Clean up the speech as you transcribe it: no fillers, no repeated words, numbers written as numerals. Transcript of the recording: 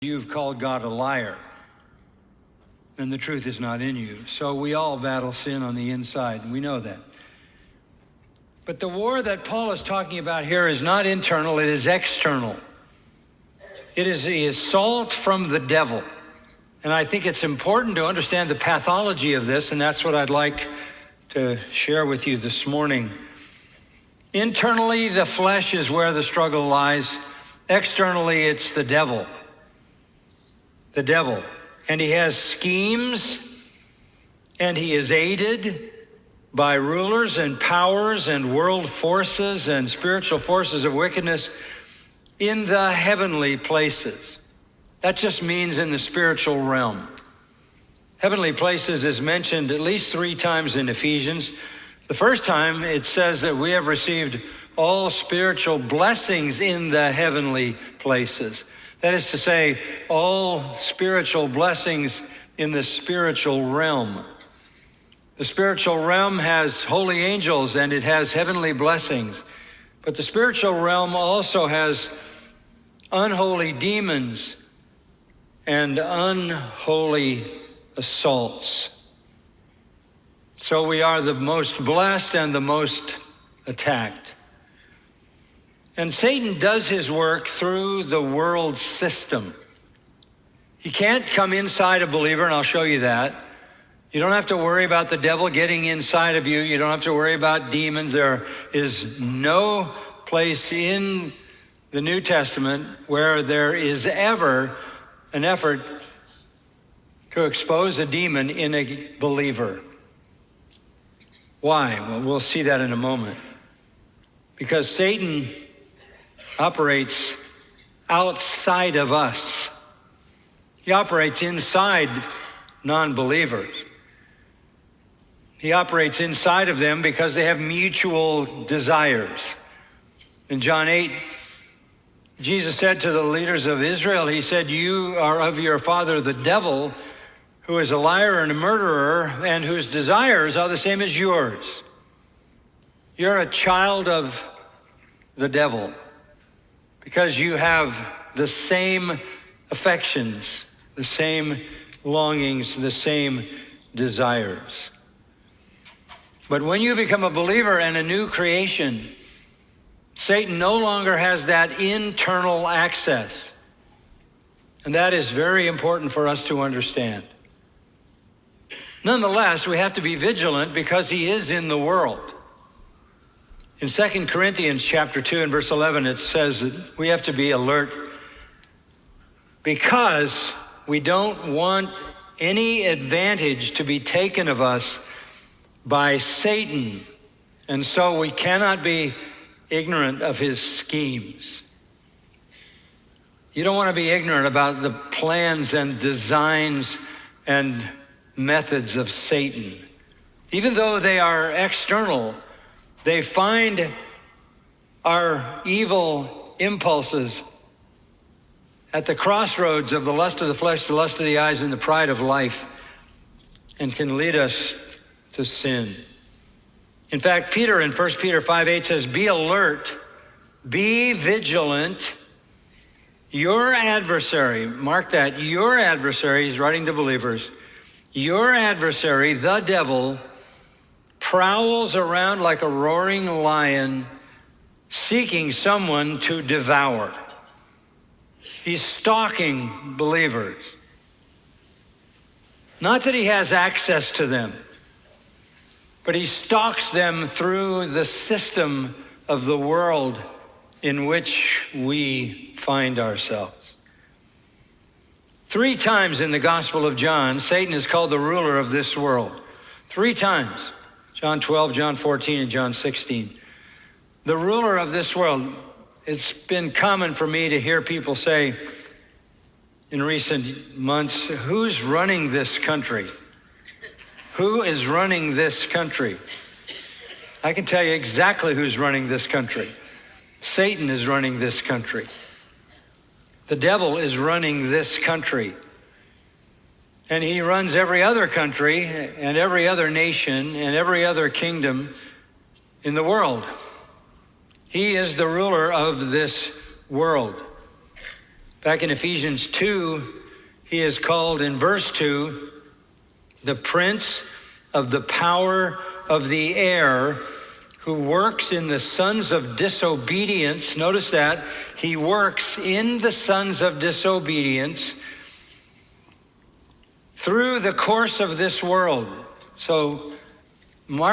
You've called God a liar, and the truth is not in you. So we all battle sin on the inside, and we know that. But the war that Paul is talking about here is not internal, it is external. It is the assault from the devil. And I think it's important to understand the pathology of this, and that's what I'd like to share with you this morning. Internally, the flesh is where the struggle lies. Externally, it's the devil. The devil. And he has schemes, and he is aided by rulers and powers and world forces and spiritual forces of wickedness in the heavenly places. That just means in the spiritual realm. Heavenly places is mentioned at least 3 times in Ephesians. The first time it says that we have received all spiritual blessings in the heavenly places. That is to say, all spiritual blessings in the spiritual realm. The spiritual realm has holy angels and it has heavenly blessings. But the spiritual realm also has unholy demons and unholy assaults. So we are the most blessed and the most attacked. And Satan does his work through the world system. He can't come inside a believer, and I'll show you that. You don't have to worry about the devil getting inside of you. You don't have to worry about demons. There is no place in the New Testament where there is ever an effort to expose a demon in a believer. Why? Well, we'll see that in a moment. Because Satan operates outside of us. He operates inside non-believers. He operates inside of them because they have mutual desires. In John 8, Jesus said to the leaders of Israel, he said, "You are of your father the devil, who is a liar and a murderer, and whose desires are the same as yours." You're a child of the devil because you have the same affections, the same longings, the same desires. But when you become a believer and a new creation, Satan no longer has that internal access. And that is very important for us to understand. Nonetheless, we have to be vigilant because he is in the world. In 2 Corinthians chapter 2 and verse 11, it says that we have to be alert because we don't want any advantage to be taken of us by Satan. And so we cannot be ignorant of his schemes. You don't want to be ignorant about the plans and designs and methods of Satan. Even though they are external, they find our evil impulses at the crossroads of the lust of the flesh, the lust of the eyes, and the pride of life, and can lead us to sin. In fact, Peter in 1 Peter 5:8 says, "Be alert, be vigilant. Your adversary," mark that, your adversary, he's writing to believers, your adversary, the devil, prowls around like a roaring lion, seeking someone to devour. He's stalking believers. Not that he has access to them, but he stalks them through the system of the world in which we find ourselves. 3 times in the Gospel of John, Satan is called the ruler of this world. 3 times. John 12, John 14, and John 16. The ruler of this world. It's been common for me to hear people say in recent months, "Who's running this country? Who is running this country?" I can tell you exactly who's running this country. Satan is running this country. The devil is running this country. And he runs every other country and every other nation and every other kingdom in the world. He is the ruler of this world. Back in Ephesians 2, he is called in verse 2, the prince of the power of the air, who works in the sons of disobedience. Notice that. He works in the sons of disobedience through the course of this world. So